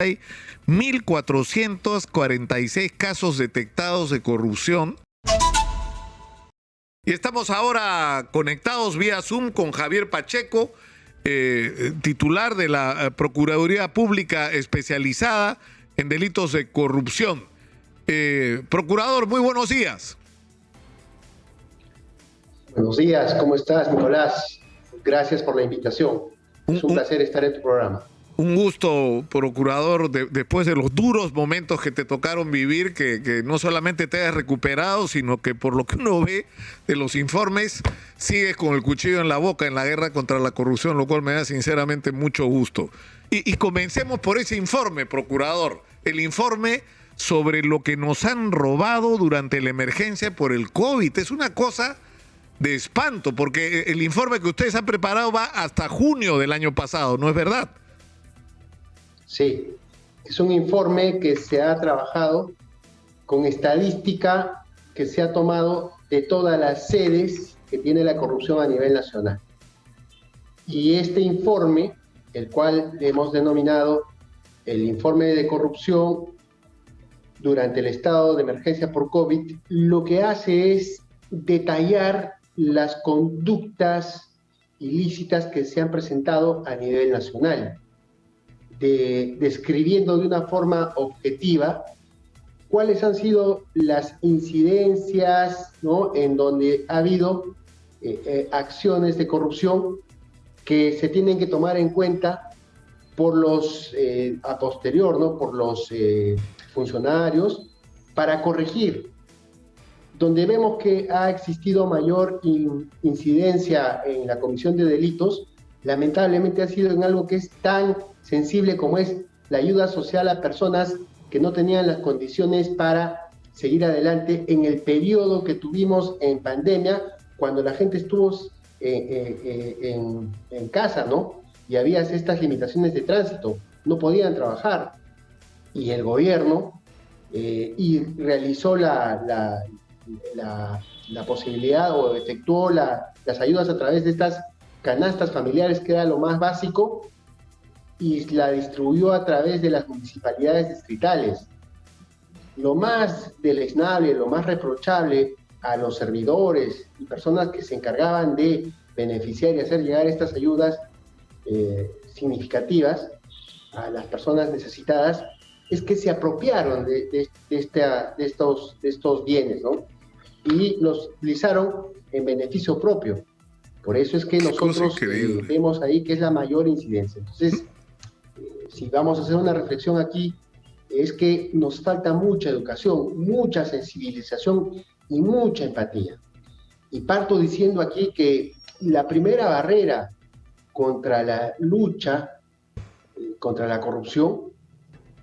Hay 1.446 casos detectados de corrupción. Y estamos ahora conectados vía Zoom con Javier Pacheco, titular de la Procuraduría Pública especializada en delitos de corrupción. Procurador, muy buenos días. Buenos días, ¿cómo estás, Nicolás? Gracias por la invitación. Es un placer estar en tu programa. Un gusto, procurador, después de los duros momentos que te tocaron vivir, que no solamente te hayas recuperado, sino que por lo que uno ve de los informes, sigues con el cuchillo en la boca en la guerra contra la corrupción, lo cual me da sinceramente mucho gusto. Y comencemos por ese informe, procurador, el informe sobre lo que nos han robado durante la emergencia por el COVID. Es una cosa de espanto, porque el informe que ustedes han preparado va hasta junio del año pasado, ¿no es verdad? Sí, es un informe que se ha trabajado con estadística que se ha tomado de todas las sedes que tiene la corrupción a nivel nacional. Y este informe, el cual hemos denominado el informe de corrupción durante el estado de emergencia por COVID, lo que hace es detallar las conductas ilícitas que se han presentado a nivel nacional, describiendo de una forma objetiva cuáles han sido las incidencias, ¿no?, en donde ha habido acciones de corrupción que se tienen que tomar en cuenta por los, a posterior, ¿no?, por los funcionarios para corregir. Donde vemos que ha existido mayor incidencia en la comisión de delitos, lamentablemente ha sido en algo que es tan sensible como es la ayuda social a personas que no tenían las condiciones para seguir adelante en el periodo que tuvimos en pandemia, cuando la gente estuvo en casa, ¿no? Y había estas limitaciones de tránsito, no podían trabajar. Y el gobierno realizó la posibilidad o efectuó las ayudas a través de estas canastas familiares, que era lo más básico, y la distribuyó a través de las municipalidades distritales. Lo más deleznable, lo más reprochable a los servidores y personas que se encargaban de beneficiar y hacer llegar estas ayudas significativas a las personas necesitadas, es que se apropiaron de estos bienes, ¿no?, y los utilizaron en beneficio propio. Por eso es que nosotros vemos ahí que es la mayor incidencia. Entonces, si vamos a hacer una reflexión aquí, es que nos falta mucha educación, mucha sensibilización y mucha empatía. Y parto diciendo aquí que la primera barrera contra la lucha contra la corrupción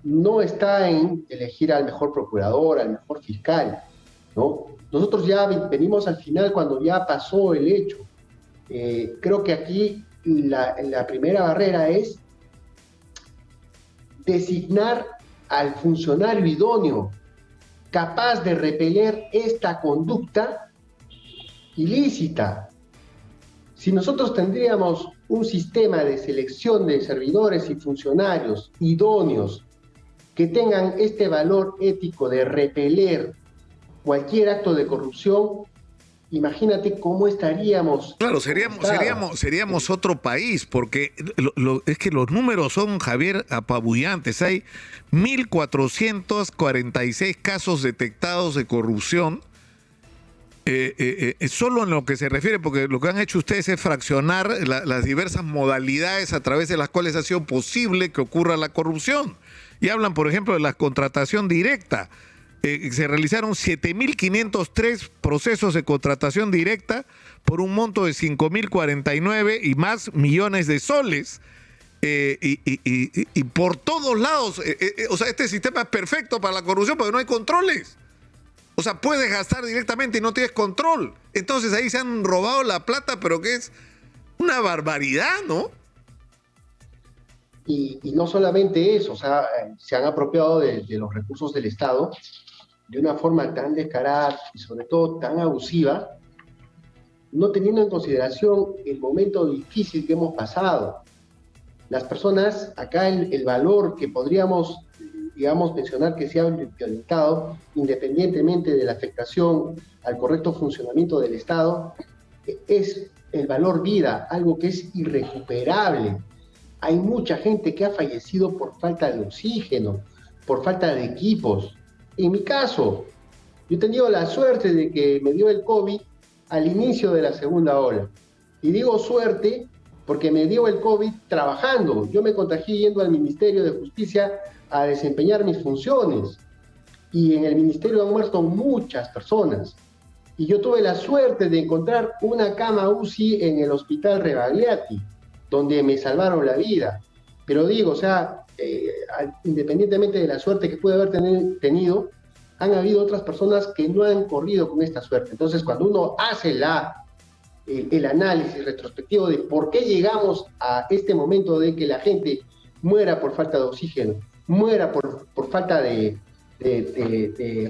no está en elegir al mejor procurador, al mejor fiscal, ¿no? Nosotros ya venimos al final cuando ya pasó el hecho. Creo que aquí la primera barrera es designar al funcionario idóneo, capaz de repeler esta conducta ilícita. Si nosotros tendríamos un sistema de selección de servidores y funcionarios idóneos que tengan este valor ético de repeler cualquier acto de corrupción, imagínate cómo estaríamos. Claro, seríamos otro país, porque es que los números son, Javier, apabullantes. Hay 1.446 casos detectados de corrupción, solo en lo que se refiere, porque lo que han hecho ustedes es fraccionar las diversas modalidades a través de las cuales ha sido posible que ocurra la corrupción. Y hablan, por ejemplo, de la contratación directa. Se realizaron 7.503 procesos de contratación directa por un monto de 5.049 y más millones de soles. Y por todos lados, o sea, este sistema es perfecto para la corrupción porque no hay controles. O sea, puedes gastar directamente y no tienes control. Entonces ahí se han robado la plata, pero que es una barbaridad, ¿no? Y no solamente eso, o sea, se han apropiado de los recursos del Estado de una forma tan descarada y sobre todo tan abusiva, no teniendo en consideración el momento difícil que hemos pasado. Las personas, acá el valor que podríamos, digamos, mencionar que se ha violentado, independientemente de la afectación al correcto funcionamiento del Estado, es el valor vida, algo que es irrecuperable. Hay mucha gente que ha fallecido por falta de oxígeno, por falta de equipos. En mi caso, yo he tenido la suerte de que me dio el COVID al inicio de la segunda ola. Y digo suerte porque me dio el COVID trabajando. Yo me contagié yendo al Ministerio de Justicia a desempeñar mis funciones. Y en el Ministerio han muerto muchas personas. Y yo tuve la suerte de encontrar una cama UCI en el Hospital Rebagliati, donde me salvaron la vida. Pero digo, o sea, independientemente de la suerte que pude haber tenido, han habido otras personas que no han corrido con esta suerte. Entonces, cuando uno hace el análisis retrospectivo de por qué llegamos a este momento de que la gente muera por falta de oxígeno, muera por falta de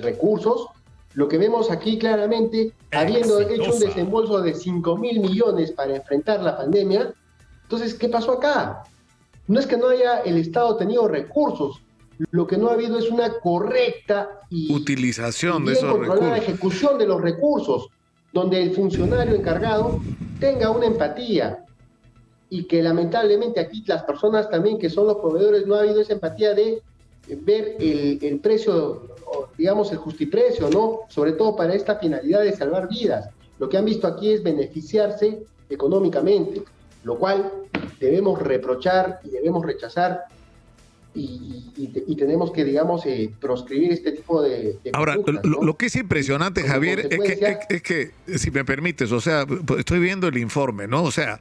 recursos, lo que vemos aquí claramente, habiendo hecho un desembolso de 5.000 millones para enfrentar la pandemia, entonces, ¿qué pasó acá? No es que no haya el Estado tenido recursos, lo que no ha habido es una correcta y utilización y de bien esos controlada recursos. ejecución de los recursos, donde el funcionario encargado tenga una empatía y que lamentablemente aquí las personas también que son los proveedores no ha habido esa empatía de ver el precio, digamos el justiprecio, ¿no? Sobre todo para esta finalidad de salvar vidas. Lo que han visto aquí es beneficiarse económicamente, lo cual debemos reprochar y debemos rechazar y tenemos que, digamos, proscribir este tipo de Ahora, conductas, ¿no? lo que es impresionante, Como Javier, consecuencia, es que, si me permites, o sea, estoy viendo el informe, ¿no? O sea,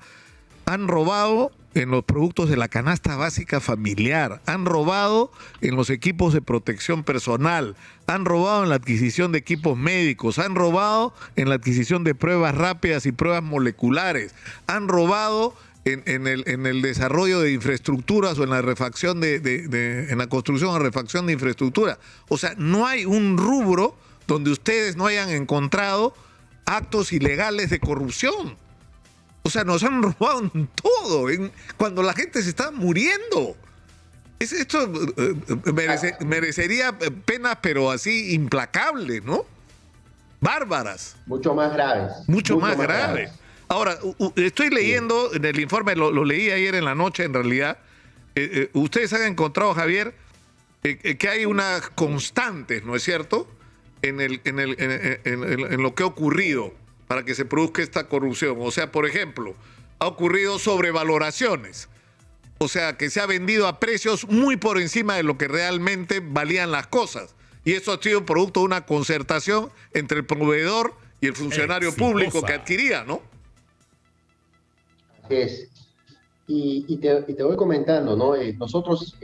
han robado en los productos de la canasta básica familiar, han robado en los equipos de protección personal, han robado en la adquisición de equipos médicos, han robado en la adquisición de pruebas rápidas y pruebas moleculares, han robado en el desarrollo de infraestructuras o en la refacción en la construcción o refacción de infraestructura. O sea, no hay un rubro donde ustedes no hayan encontrado actos ilegales de corrupción. O sea, nos han robado en todo, cuando la gente se está muriendo. Esto merecería penas, pero así implacables, ¿no? Bárbaras. mucho más graves. Mucho más graves. Ahora, estoy leyendo en el informe, lo leí ayer en la noche en realidad, ustedes han encontrado, Javier, que hay unas constantes, ¿no es cierto?, en lo que ha ocurrido para que se produzca esta corrupción. O sea, por ejemplo, ha ocurrido sobrevaloraciones. O sea, que se ha vendido a precios muy por encima de lo que realmente valían las cosas. Y eso ha sido producto de una concertación entre el proveedor y el funcionario público que adquiría, ¿no? Así es. Y te voy comentando, ¿no? Nosotros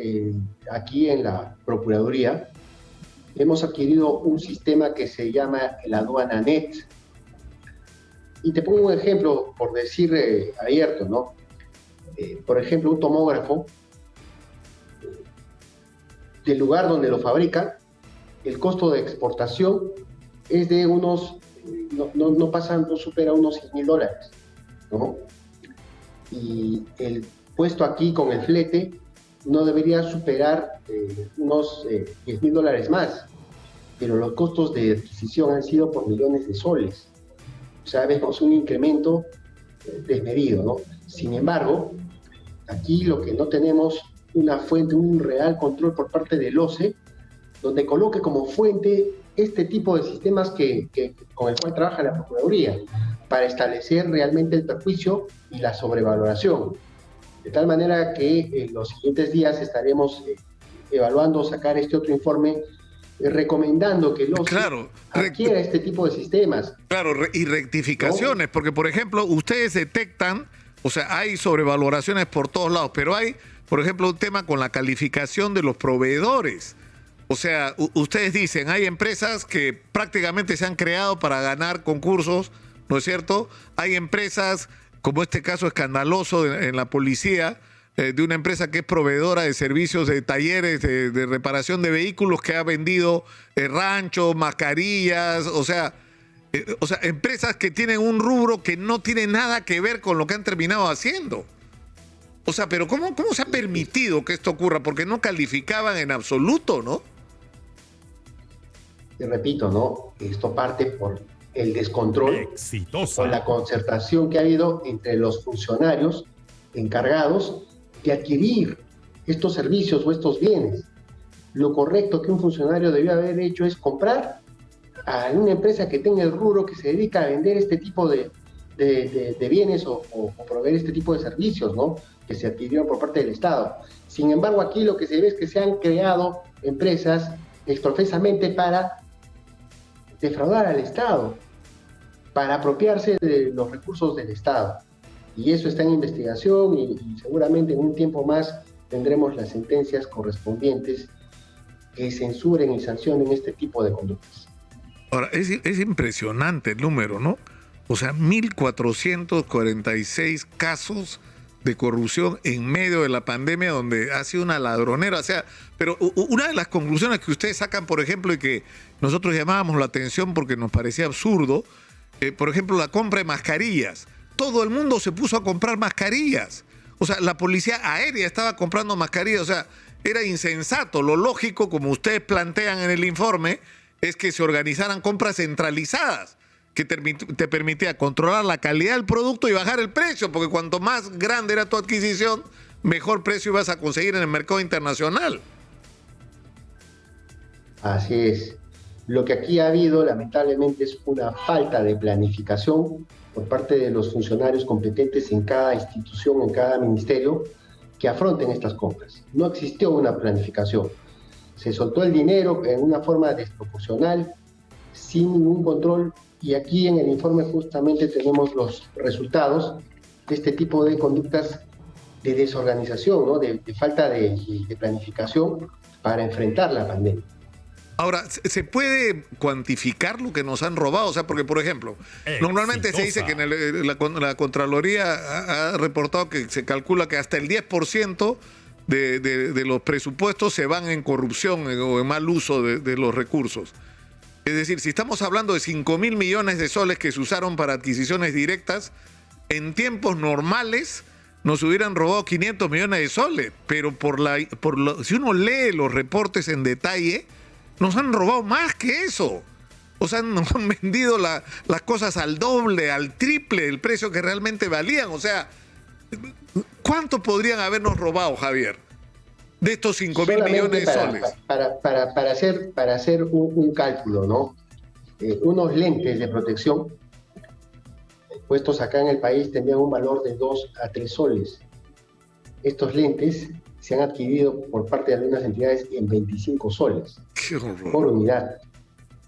aquí en la Procuraduría hemos adquirido un sistema que se llama el Aduana Net. Y te pongo un ejemplo, por decir abierto, ¿no? Por ejemplo, un tomógrafo, del lugar donde lo fabrican, el costo de exportación es de unos, no supera unos $6.000, ¿no? Y el puesto aquí con el flete no debería superar unos $10.000 más, pero los costos de adquisición han sido por millones de soles. O sea, vemos un incremento desmedido, ¿no? Sin embargo, aquí lo que no tenemos una fuente, un real control por parte del OCE, donde coloque como fuente este tipo de sistemas con el cual trabaja la Procuraduría, para establecer realmente el perjuicio y la sobrevaloración. De tal manera que en los siguientes días estaremos evaluando sacar este otro informe recomendando que los adquiera este tipo de sistemas. Claro, y rectificaciones, ¿no? Porque, por ejemplo, ustedes detectan, o sea, hay sobrevaloraciones por todos lados, pero hay, por ejemplo, un tema con la calificación de los proveedores. O sea, ustedes dicen, hay empresas que prácticamente se han creado para ganar concursos, ¿no es cierto? Hay empresas, como este caso escandaloso en la policía, de una empresa que es proveedora de servicios de talleres de reparación de vehículos, que ha vendido ranchos, mascarillas, o sea, empresas que tienen un rubro que no tiene nada que ver con lo que han terminado haciendo. O sea, pero ¿cómo se ha permitido que esto ocurra? Porque no calificaban en absoluto, ¿no? Te repito, ¿no? Esto parte por el descontrol, Exitosa. por la concertación que ha habido entre los funcionarios encargados de adquirir estos servicios o estos bienes. Lo correcto que un funcionario debió haber hecho es comprar a una empresa que tenga el rubro que se dedica a vender este tipo de bienes o proveer este tipo de servicios, ¿no? Que se adquirieron por parte del Estado. Sin embargo, aquí lo que se ve es que se han creado empresas exprofesamente para defraudar al Estado, para apropiarse de los recursos del Estado. Y eso está en investigación y seguramente en un tiempo más tendremos las sentencias correspondientes que censuren y sancionen este tipo de conductas. Ahora, es impresionante el número, ¿no? O sea, 1.446 casos de corrupción en medio de la pandemia, donde ha sido una ladronera. O sea, pero una de las conclusiones que ustedes sacan, por ejemplo, y que nosotros llamábamos la atención porque nos parecía absurdo, por ejemplo, la compra de mascarillas. Todo el mundo se puso a comprar mascarillas. O sea, la policía aérea estaba comprando mascarillas. O sea, era insensato. Lo lógico, como ustedes plantean en el informe, es que se organizaran compras centralizadas, que te permitía controlar la calidad del producto y bajar el precio, porque cuanto más grande era tu adquisición, mejor precio ibas a conseguir en el mercado internacional. Así es. Lo que aquí ha habido, lamentablemente, es una falta de planificación por parte de los funcionarios competentes en cada institución, en cada ministerio, que afronten estas compras. No existió una planificación. Se soltó el dinero en una forma desproporcional, sin ningún control, y aquí en el informe justamente tenemos los resultados de este tipo de conductas de desorganización, ¿no? de falta de planificación para enfrentar la pandemia. Ahora, ¿se puede cuantificar lo que nos han robado? O sea, porque, por ejemplo, normalmente se dice que en la Contraloría ha reportado que se calcula que hasta el 10% de los presupuestos se van en corrupción o en mal uso de los recursos. Es decir, si estamos hablando de 5.000 millones de soles que se usaron para adquisiciones directas, en tiempos normales nos hubieran robado 500 millones de soles, pero si uno lee los reportes en detalle, nos han robado más que eso. O sea, nos han vendido las cosas al doble, al triple del precio que realmente valían. O sea, ¿cuánto podrían habernos robado, Javier, de estos 5.000 millones de soles? Para hacer un cálculo, ¿no? Unos lentes de protección puestos acá en el país tenían un valor de 2 a 3 soles. Estos lentes se han adquirido por parte de algunas entidades en 25 soles por unidad.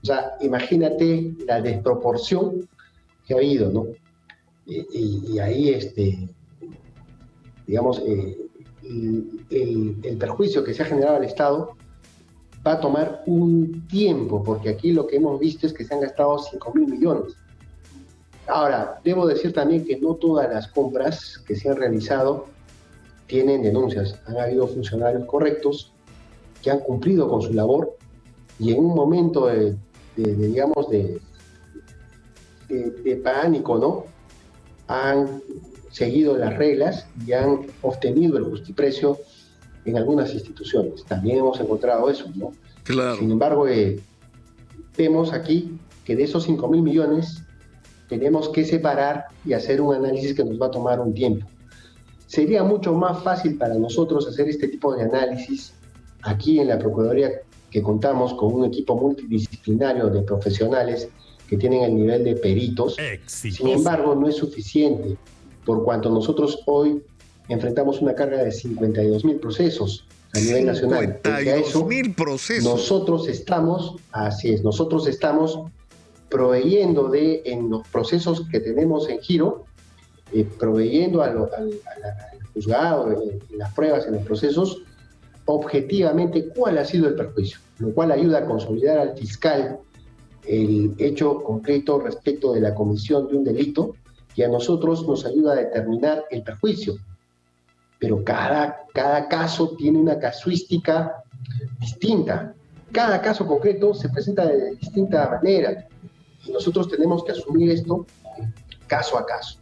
O sea, imagínate la desproporción que ha habido, ¿no? Y ahí, digamos, el perjuicio que se ha generado al Estado va a tomar un tiempo, porque aquí lo que hemos visto es que se han gastado 5.000 millones. Ahora, debo decir también que no todas las compras que se han realizado tienen denuncias. Han habido funcionarios correctos que han cumplido con su labor y en un momento de pánico, ¿no? Han seguido las reglas y han obtenido el justiprecio en algunas instituciones. También hemos encontrado eso, ¿no? Claro. Sin embargo, vemos aquí que de esos 5.000 millones tenemos que separar y hacer un análisis que nos va a tomar un tiempo. Sería mucho más fácil para nosotros hacer este tipo de análisis aquí en la Procuraduría, que contamos con un equipo multidisciplinario de profesionales que tienen el nivel de peritos. Exitosa. Sin embargo, no es suficiente, por cuanto nosotros hoy enfrentamos una carga de 52.000 procesos a nivel nacional. 52.000 procesos. Nosotros estamos proveyendo en los procesos que tenemos en giro, proveyendo al juzgado, en las pruebas, en los procesos, objetivamente cuál ha sido el perjuicio, lo cual ayuda a consolidar al fiscal el hecho concreto respecto de la comisión de un delito, y a nosotros nos ayuda a determinar el perjuicio. Pero cada caso tiene una casuística distinta. Cada caso concreto se presenta de distinta manera y nosotros tenemos que asumir esto caso a caso.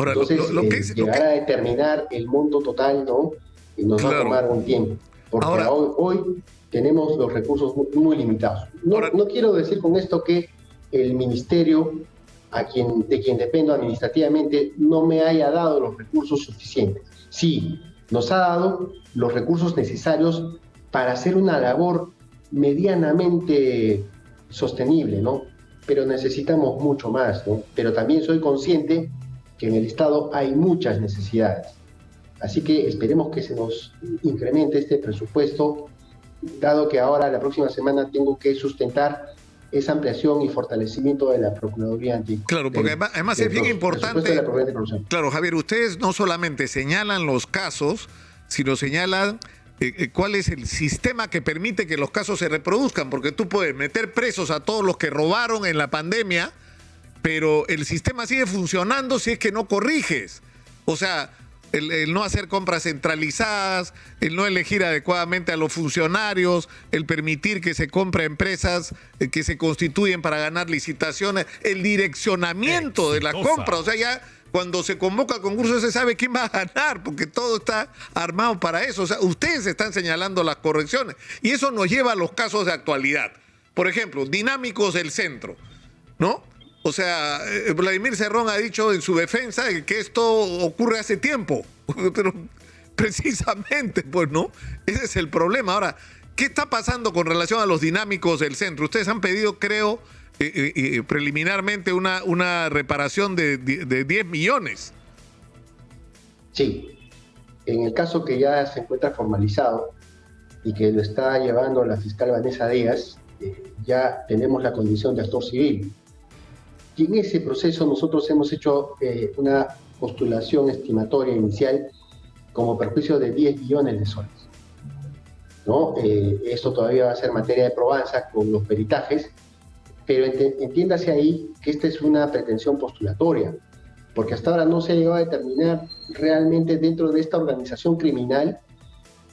Ahora, Entonces, llegar a determinar el monto total, ¿no? Y nos va a tomar un tiempo. Porque ahora, hoy tenemos los recursos muy limitados. No quiero decir con esto que el ministerio, de quien dependo administrativamente, no me haya dado los recursos suficientes. Sí, nos ha dado los recursos necesarios para hacer una labor medianamente sostenible, ¿no? Pero necesitamos mucho más, ¿no? Pero también soy consciente que en el Estado hay muchas necesidades. Así que esperemos que se nos incremente este presupuesto, dado que ahora, la próxima semana, tengo que sustentar esa ampliación y fortalecimiento de la Procuraduría Anticorrupción. Claro, porque además es bien importante. Claro, Javier, ustedes no solamente señalan los casos, sino señalan cuál es el sistema que permite que los casos se reproduzcan, porque tú puedes meter presos a todos los que robaron en la pandemia, pero el sistema sigue funcionando si es que no corriges. O sea, el no hacer compras centralizadas, el no elegir adecuadamente a los funcionarios, el permitir que se compre empresas que se constituyen para ganar licitaciones, el direccionamiento de las compras. O sea, ya cuando se convoca el concurso se sabe quién va a ganar, porque todo está armado para eso. O sea, ustedes están señalando las correcciones. Y eso nos lleva a los casos de actualidad. Por ejemplo, Dinámicos del Centro, ¿no? O sea, Vladimir Cerrón ha dicho en su defensa que esto ocurre hace tiempo, pero precisamente, pues, ¿no? Ese es el problema. Ahora, ¿qué está pasando con relación a los Dinámicos del Centro? Ustedes han pedido, creo, preliminarmente una reparación de 10 millones. Sí, en el caso que ya se encuentra formalizado y que lo está llevando la fiscal Vanessa Díaz, ya tenemos la condición de actor civil. Y en ese proceso nosotros hemos hecho una postulación estimatoria inicial como perjuicio de 10 millones de soles, ¿no? Esto todavía va a ser materia de probanza con los peritajes, pero entiéndase ahí que esta es una pretensión postulatoria, porque hasta ahora no se ha llegado a determinar realmente dentro de esta organización criminal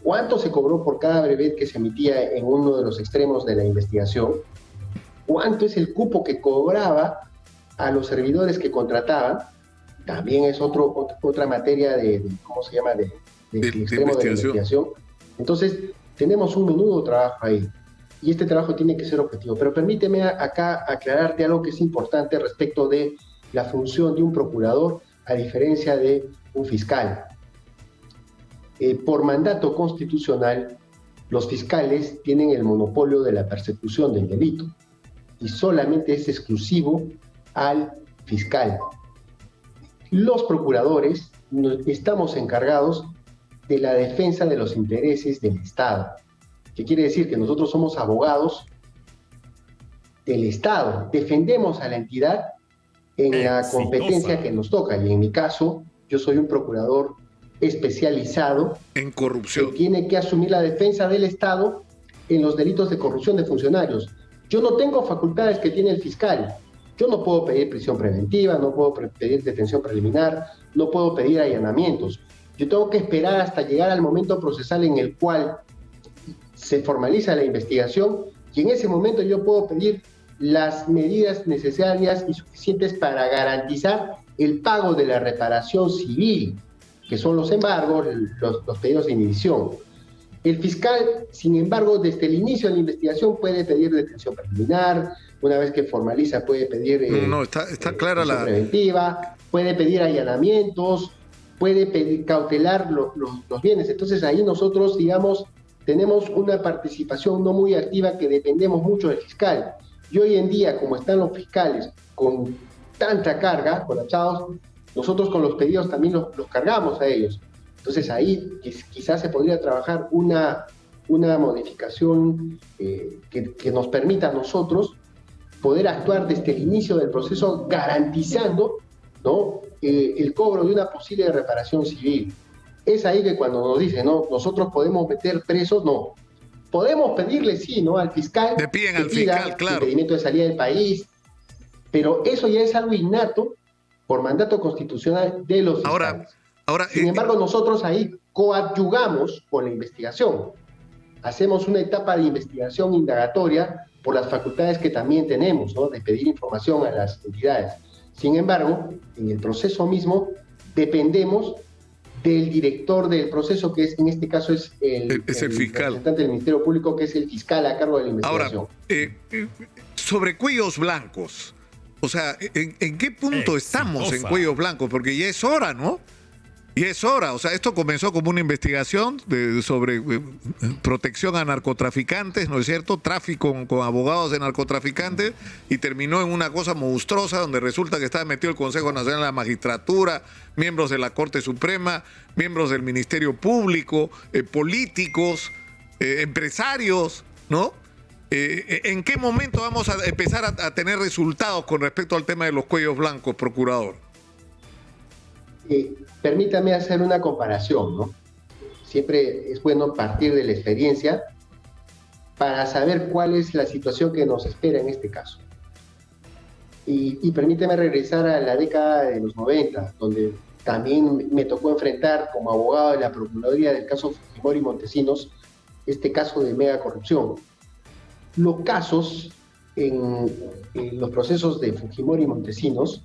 cuánto se cobró por cada brevet que se emitía en uno de los extremos de la investigación, cuánto es el cupo que cobraba a los servidores que contrataban. También es otra materia ¿cómo se llama?, de extremo de la investigación. Entonces, tenemos un menudo trabajo ahí, y este trabajo tiene que ser objetivo. Pero permíteme acá aclararte algo que es importante respecto de la función de un procurador a diferencia de un fiscal. Por mandato constitucional, los fiscales tienen el monopolio de la persecución del delito, y solamente es exclusivo al fiscal. Los procuradores estamos encargados de la defensa de los intereses del Estado, que quiere decir que nosotros somos abogados del Estado, defendemos a la entidad en la competencia que nos toca, y en mi caso, yo soy un procurador especializado en corrupción, que tiene que asumir la defensa del Estado en los delitos de corrupción de funcionarios. Yo no tengo facultades que tiene el fiscal. Yo no puedo pedir prisión preventiva, no puedo pedir detención preliminar, no puedo pedir allanamientos. Yo tengo que esperar hasta llegar al momento procesal en el cual se formaliza la investigación, y en ese momento yo puedo pedir las medidas necesarias y suficientes para garantizar el pago de la reparación civil, que son los embargos, los pedidos de inhibición. El fiscal, sin embargo, desde el inicio de la investigación puede pedir detención preliminar, una vez que formaliza puede pedir está clara la preventiva, puede pedir allanamientos, puede pedir cautelar los bienes. Entonces ahí nosotros, digamos, tenemos una participación no muy activa, que dependemos mucho del fiscal. Y hoy en día, como están los fiscales con tanta carga, colapsados, nosotros con los pedidos también los cargamos a ellos. Entonces ahí quizás se podría trabajar una modificación que nos permita a nosotros poder actuar desde el inicio del proceso, garantizando, ¿no?, el cobro de una posible reparación civil. Es ahí que cuando nos dicen, no, nosotros podemos meter presos, no. Podemos pedirle, sí, ¿no?, al fiscal, le piden al fiscal, claro, impedimento de salida del país, pero eso ya es algo innato por mandato constitucional de los fiscales. Sin embargo, nosotros ahí coadyuvamos con la investigación. Hacemos una etapa de investigación indagatoria por las facultades que también tenemos, ¿no?, de pedir información a las entidades. Sin embargo, en el proceso mismo dependemos del director del proceso, que es, en este caso es el fiscal, representante del Ministerio Público, que es el fiscal a cargo de la investigación. Ahora, sobre cuellos blancos, o sea, ¿en qué punto estamos en cuellos blancos? Porque ya es hora, ¿no? Y es hora, o sea, esto comenzó como una investigación sobre protección a narcotraficantes, ¿no es cierto? Tráfico con abogados de narcotraficantes, y terminó en una cosa monstruosa donde resulta que estaba metido el Consejo Nacional de la Magistratura, miembros de la Corte Suprema, miembros del Ministerio Público, políticos, empresarios, ¿no? ¿En qué momento vamos a empezar a tener resultados con respecto al tema de los cuellos blancos, procurador? Permítame hacer una comparación, ¿no? Siempre es bueno partir de la experiencia para saber cuál es la situación que nos espera en este caso. Y permíteme regresar a la década de los 90, donde también me tocó enfrentar como abogado de la Procuraduría del caso Fujimori y Montesinos este caso de mega corrupción. Los casos en los procesos de Fujimori y Montesinos,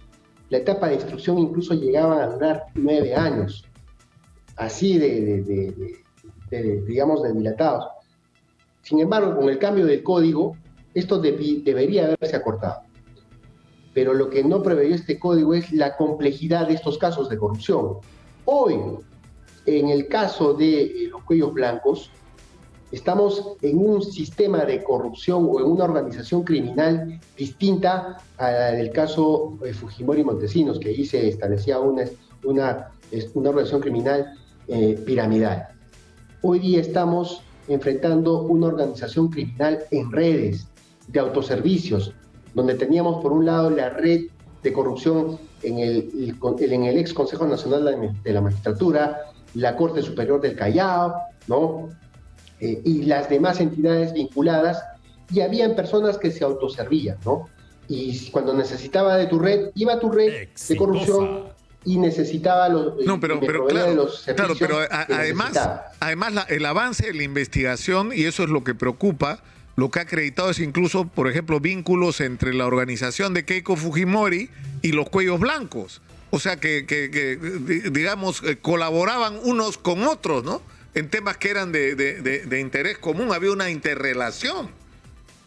la etapa de instrucción incluso llegaba a durar 9 años, así digamos, de dilatados. Sin embargo, con el cambio del código, esto debería haberse acortado. Pero lo que no previó este código es la complejidad de estos casos de corrupción. Hoy, en el caso de los cuellos blancos, estamos en un sistema de corrupción o en una organización criminal distinta a la del caso Fujimori y Montesinos, que ahí se establecía una organización criminal piramidal. Hoy día estamos enfrentando una organización criminal en redes de autoservicios, donde teníamos por un lado la red de corrupción en el ex Consejo Nacional de la Magistratura, la Corte Superior del Callao, ¿no? Y las demás entidades vinculadas, y habían personas que se autoservían, ¿no? Y cuando necesitaba de tu red, iba a tu red de corrupción y necesitaba los claro, de los servicios. Claro, pero además el avance de la investigación, y eso es lo que preocupa, lo que ha acreditado es incluso, por ejemplo, vínculos entre la organización de Keiko Fujimori y los cuellos blancos. O sea, que digamos, colaboraban unos con otros, ¿no? En temas que eran de interés común, había una interrelación.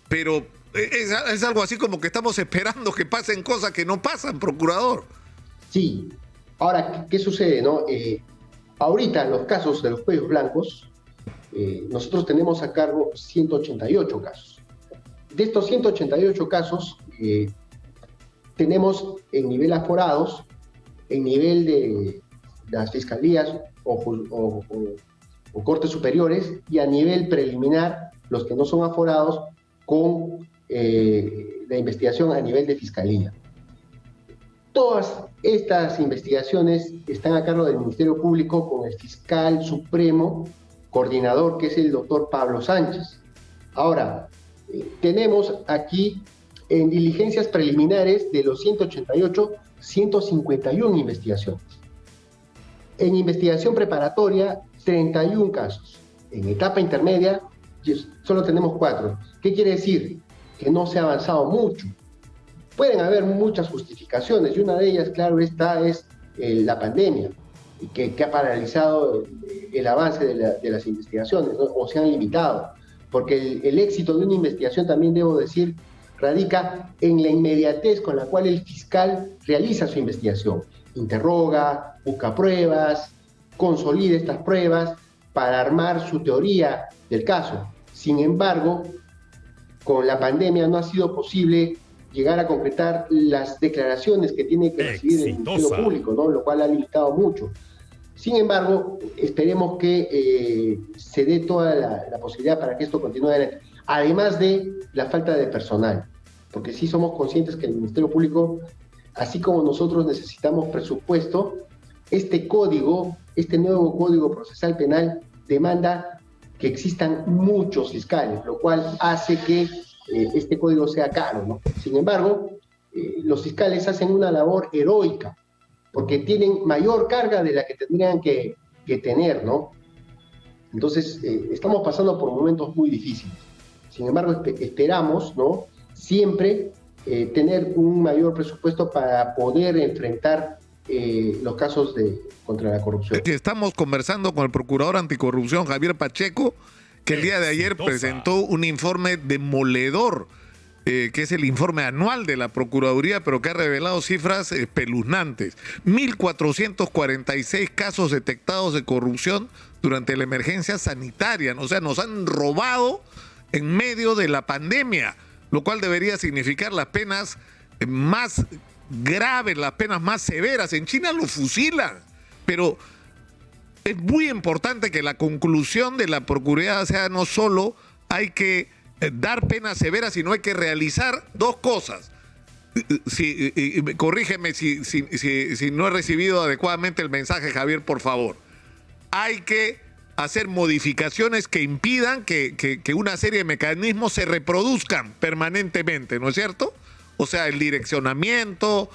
Pero es algo así como que estamos esperando que pasen cosas que no pasan, procurador. Sí. Ahora, ¿qué sucede, no? Ahorita, en los casos de los cuellos blancos, nosotros tenemos a cargo 188 casos. De estos 188 casos, tenemos en nivel aforados, en nivel de las fiscalías o cortes superiores, y a nivel preliminar, los que no son aforados, con la investigación a nivel de fiscalía. Todas estas investigaciones están a cargo del Ministerio Público con el fiscal supremo coordinador, que es el doctor Pablo Sánchez. Ahora, tenemos aquí en diligencias preliminares de los 188, 151 investigaciones. En investigación preparatoria, 31 casos. En etapa intermedia, solo tenemos 4. ¿Qué quiere decir? Que no se ha avanzado mucho. Pueden haber muchas justificaciones, y una de ellas, claro, esta es la pandemia, que ha paralizado el avance de las investigaciones, ¿no? O se han limitado. Porque el éxito de una investigación, también debo decir, radica en la inmediatez con la cual el fiscal realiza su investigación. Interroga, busca pruebas, consolida estas pruebas para armar su teoría del caso. Sin embargo, con la pandemia no ha sido posible llegar a concretar las declaraciones que tiene que recibir el Ministerio Público, ¿no? Lo cual ha limitado mucho. Sin embargo, esperemos que se dé toda la posibilidad para que esto continúe adelante. Además de la falta de personal, porque sí somos conscientes que el Ministerio Público, así como nosotros necesitamos presupuesto, este nuevo Código Procesal Penal demanda que existan muchos fiscales, lo cual hace que este código sea caro, ¿no? Sin embargo, los fiscales hacen una labor heroica, porque tienen mayor carga de la que tendrían que tener, ¿no? Entonces, estamos pasando por momentos muy difíciles. Sin embargo, esperamos, ¿no?, siempre tener un mayor presupuesto para poder enfrentar los casos contra la corrupción. Estamos conversando con el procurador anticorrupción, Javier Pacheco, que el día de ayer presentó un informe demoledor, que es el informe anual de la Procuraduría, pero que ha revelado cifras espeluznantes. 1.446 casos detectados de corrupción durante la emergencia sanitaria. O sea, nos han robado en medio de la pandemia, lo cual debería significar las penas más graves, las penas más severas. En China lo fusilan, pero es muy importante que la conclusión de la Procuraduría sea no solo hay que dar penas severas, sino hay que realizar dos cosas. Corrígeme si no he recibido adecuadamente el mensaje, Javier, por favor. Hay que hacer modificaciones que impidan que una serie de mecanismos se reproduzcan permanentemente, ¿no es cierto? O sea, el direccionamiento,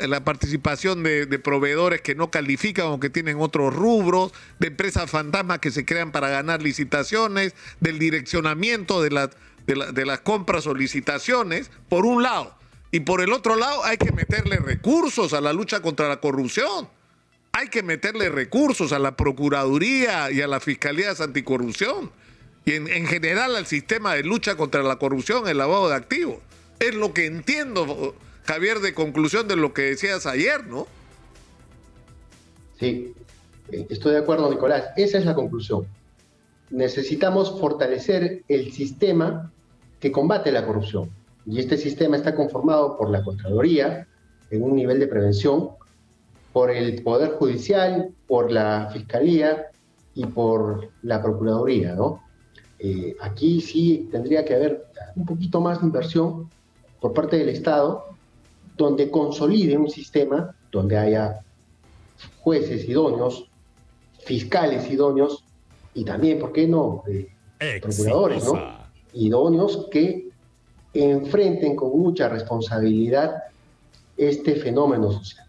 la participación de proveedores que no califican o que tienen otros rubros, de empresas fantasmas que se crean para ganar licitaciones, del direccionamiento de las compras o licitaciones, por un lado. Y por el otro lado hay que meterle recursos a la lucha contra la corrupción. Hay que meterle recursos a la Procuraduría y a las Fiscalías Anticorrupción. Y en general al sistema de lucha contra la corrupción, el lavado de activos. Es lo que entiendo, Javier, de conclusión de lo que decías ayer, ¿no? Sí, estoy de acuerdo, Nicolás. Esa es la conclusión. Necesitamos fortalecer el sistema que combate la corrupción. Y este sistema está conformado por la Contraloría, en un nivel de prevención, por el Poder Judicial, por la Fiscalía y por la Procuraduría, ¿no? Aquí sí tendría que haber un poquito más de inversión por parte del Estado, donde consolide un sistema donde haya jueces idóneos, fiscales idóneos y también, ¿por qué no?, procuradores, ¿no?, idóneos que enfrenten con mucha responsabilidad este fenómeno social.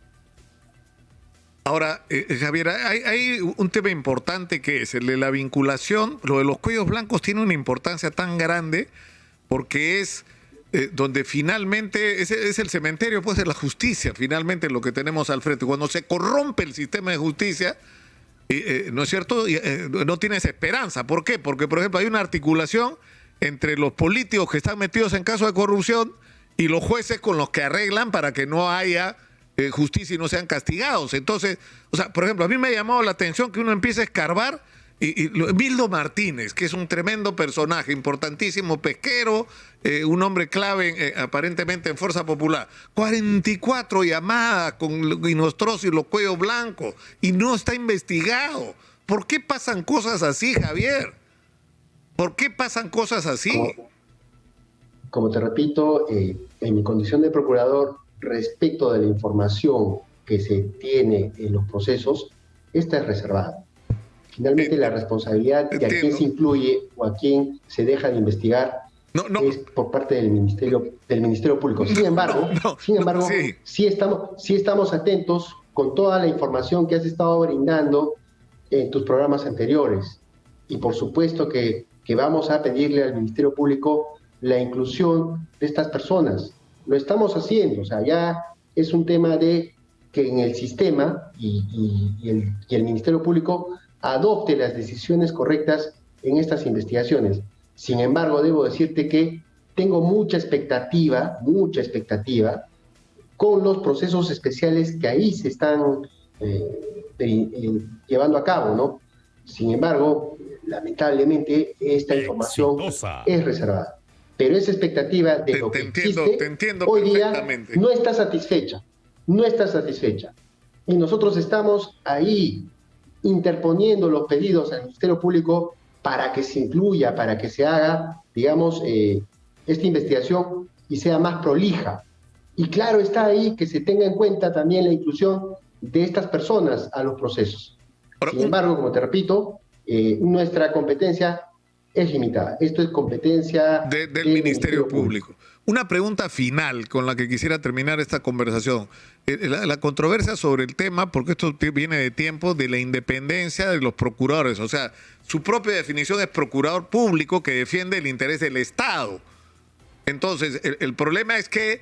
Ahora, Javier, hay un tema importante que es el de la vinculación. Lo de los cuellos blancos tiene una importancia tan grande porque es donde finalmente es el cementerio pues, de la justicia, finalmente lo que tenemos al frente. Cuando se corrompe el sistema de justicia, ¿no es cierto?, no tienes esperanza. ¿Por qué? Porque, por ejemplo, hay una articulación entre los políticos que están metidos en casos de corrupción y los jueces con los que arreglan para que no haya justicia y no sean castigados. Entonces, o sea, por ejemplo, a mí me ha llamado la atención que uno empiece a escarbar Mildo Martínez, que es un tremendo personaje, importantísimo pesquero, un hombre clave aparentemente en Fuerza Popular. 44 llamadas con Inostroza y los cuellos blancos y no está investigado. ¿Por qué pasan cosas así, Javier? ¿Por qué pasan cosas así? Como te repito, en mi condición de procurador, respecto de la información que se tiene en los procesos, esta es reservada. Finalmente, la responsabilidad de a quién se incluye o a quién se deja de investigar es por parte del Ministerio Público. Sin embargo, sí estamos atentos con toda la información que has estado brindando en tus programas anteriores. Y por supuesto que vamos a pedirle al Ministerio Público la inclusión de estas personas. Lo estamos haciendo, o sea, ya es un tema de que en el sistema y el Ministerio Público adopte las decisiones correctas en estas investigaciones. Sin embargo, debo decirte que tengo mucha expectativa con los procesos especiales que ahí se están llevando a cabo, ¿no? Sin embargo, lamentablemente, esta información es reservada. Pero esa expectativa de lo que existe hoy día no está satisfecha. Y nosotros estamos ahí interponiendo los pedidos al Ministerio Público para que se incluya, para que se haga, digamos, esta investigación y sea más prolija. Y claro está ahí que se tenga en cuenta también la inclusión de estas personas a los procesos. Sin embargo, como te repito, nuestra competencia es limitada. Esto es competencia del Ministerio Público. Una pregunta final con la que quisiera terminar esta conversación. La controversia sobre el tema, porque esto viene de tiempo, de la independencia de los procuradores. O sea, su propia definición es procurador público que defiende el interés del Estado. Entonces, el problema es que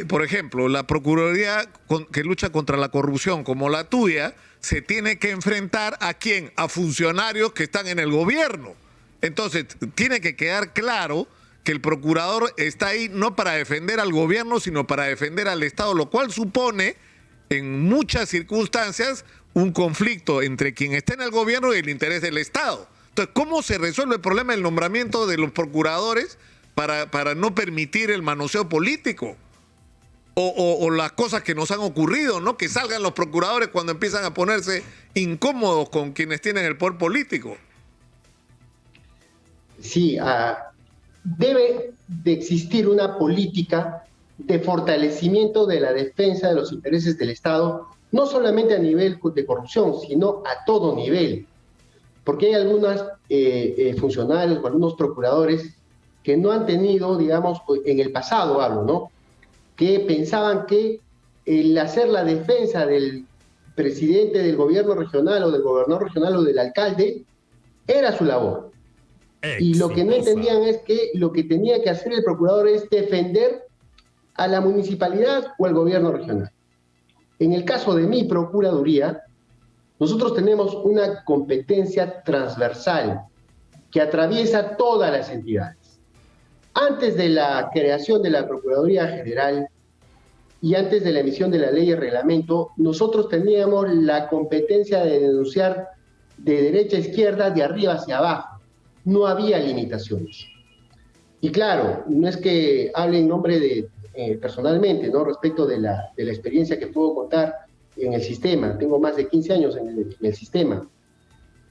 por ejemplo, la Procuraduría que lucha contra la corrupción como la tuya, se tiene que enfrentar ¿a quién? A funcionarios que están en el gobierno. Entonces, tiene que quedar claro que el procurador está ahí no para defender al gobierno, sino para defender al Estado, lo cual supone, en muchas circunstancias, un conflicto entre quien está en el gobierno y el interés del Estado. Entonces, ¿cómo se resuelve el problema del nombramiento de los procuradores para no permitir el manoseo político? O las cosas que nos han ocurrido, ¿no? Que salgan los procuradores cuando empiezan a ponerse incómodos con quienes tienen el poder político. Sí, debe de existir una política de fortalecimiento de la defensa de los intereses del Estado, no solamente a nivel de corrupción, sino a todo nivel. Porque hay algunos funcionarios o algunos procuradores que no han tenido, digamos, en el pasado hablo, ¿no?, que pensaban que el hacer la defensa del presidente del gobierno regional o del gobernador regional o del alcalde era su labor. Y lo que no entendían es que lo que tenía que hacer el procurador es defender a la municipalidad o al gobierno regional. En el caso de mi procuraduría, nosotros tenemos una competencia transversal que atraviesa todas las entidades. Antes de la creación de la Procuraduría General y antes de la emisión de la ley y reglamento, nosotros teníamos la competencia de denunciar de derecha a izquierda, de arriba hacia abajo. No había limitaciones. Y claro, no es que hable en nombre de personalmente, ¿no?, respecto de la experiencia que puedo contar en el sistema. Tengo más de 15 años en el sistema.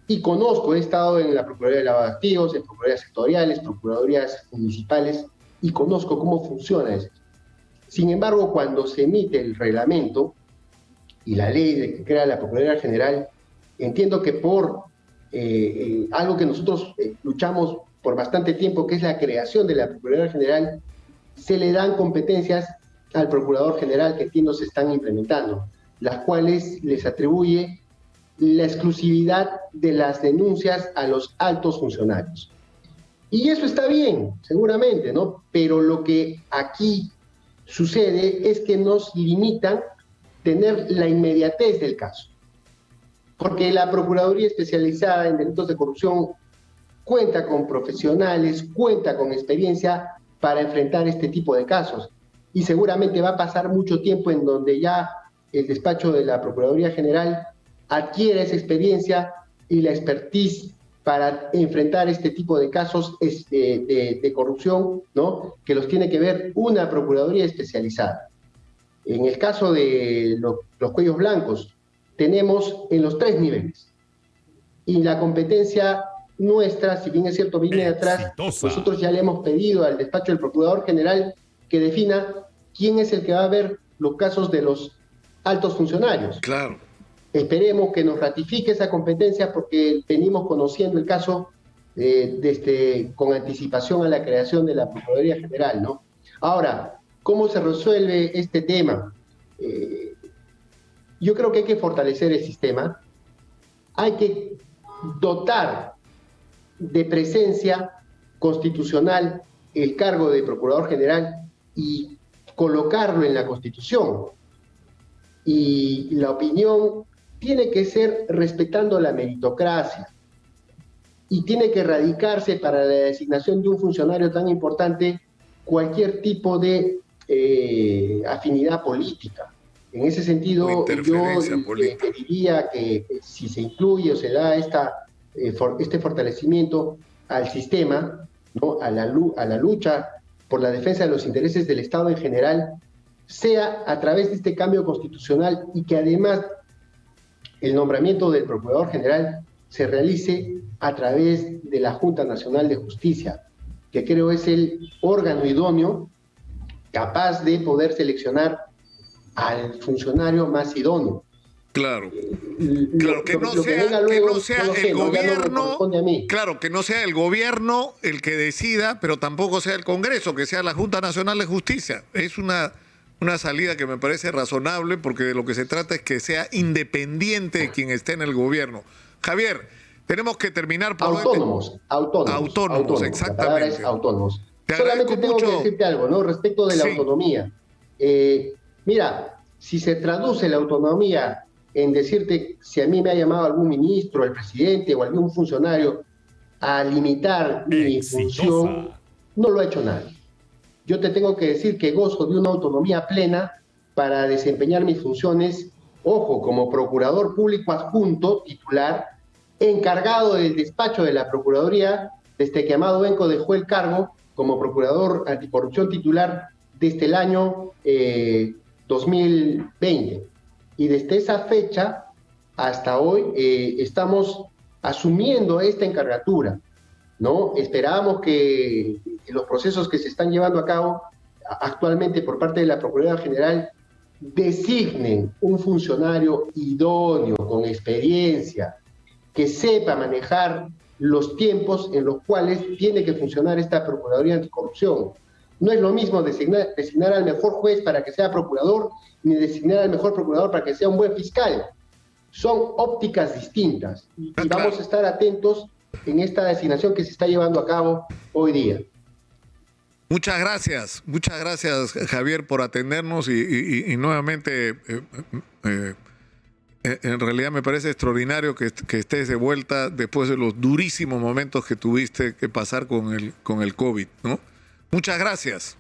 Y conozco, he estado en la Procuraduría de Lavado de Activos, en Procuradurías sectoriales, Procuradurías municipales, y conozco cómo funciona eso. Sin embargo, cuando se emite el reglamento y la ley de que crea la Procuraduría General, entiendo que por algo que nosotros luchamos por bastante tiempo, que es la creación de la Procuraduría General, se le dan competencias al Procurador General que aquí no se están implementando, las cuales les atribuye la exclusividad de las denuncias a los altos funcionarios. Y eso está bien, seguramente, ¿no? Pero lo que aquí sucede es que nos limitan tener la inmediatez del caso. Porque la Procuraduría especializada en delitos de corrupción cuenta con profesionales, cuenta con experiencia para enfrentar este tipo de casos. Y seguramente va a pasar mucho tiempo en donde ya el despacho de la Procuraduría General adquiere esa experiencia y la expertise para enfrentar este tipo de casos de corrupción, ¿no?, que los tiene que ver una Procuraduría especializada. En el caso de los cuellos blancos, tenemos en los 3 niveles. Y la competencia nuestra, si bien es cierto, viene de atrás, nosotros ya le hemos pedido al despacho del Procurador General que defina quién es el que va a ver los casos de los altos funcionarios. Claro. Esperemos que nos ratifique esa competencia porque venimos conociendo el caso con anticipación a la creación de la Procuraduría General, ¿no? Ahora, ¿cómo se resuelve este tema? Yo creo que hay que fortalecer el sistema, hay que dotar de presencia constitucional el cargo de Procurador General y colocarlo en la Constitución. Y la opinión tiene que ser respetando la meritocracia y tiene que erradicarse para la designación de un funcionario tan importante cualquier tipo de afinidad política. En ese sentido, yo diría que si se incluye o se da este fortalecimiento al sistema, ¿no?, a la lucha por la defensa de los intereses del Estado en general, sea a través de este cambio constitucional y que además el nombramiento del Procurador General se realice a través de la Junta Nacional de Justicia, que creo es el órgano idóneo capaz de poder seleccionar al funcionario más idóneo. Claro. Claro, que no sea el gobierno, claro, que no sea el gobierno el que decida, pero tampoco sea el Congreso, que sea la Junta Nacional de Justicia. Es una salida que me parece razonable, porque de lo que se trata es que sea independiente de quien esté en el gobierno. Javier, tenemos que terminar por autónomos, exactamente. La palabra es autónomos. Solamente tengo que decirte algo, ¿no?, respecto de la autonomía. Mira, si se traduce la autonomía en decirte si a mí me ha llamado algún ministro, el presidente o algún funcionario a limitar mi función, no lo ha hecho nadie. Yo te tengo que decir que gozo de una autonomía plena para desempeñar mis funciones, ojo, como procurador público adjunto titular, encargado del despacho de la Procuraduría, desde que Amado Benco dejó el cargo como procurador anticorrupción titular desde el año 2020. Y desde esa fecha hasta hoy estamos asumiendo esta encargatura, ¿no? Esperábamos que los procesos que se están llevando a cabo actualmente por parte de la Procuraduría General designen un funcionario idóneo, con experiencia, que sepa manejar los tiempos en los cuales tiene que funcionar esta Procuraduría Anticorrupción. No es lo mismo designar al mejor juez para que sea procurador, ni designar al mejor procurador para que sea un buen fiscal. Son ópticas distintas y vamos a estar atentos en esta designación que se está llevando a cabo hoy día. Muchas gracias Javier por atendernos y nuevamente en realidad me parece extraordinario que estés de vuelta después de los durísimos momentos que tuviste que pasar con el COVID, ¿no? Muchas gracias.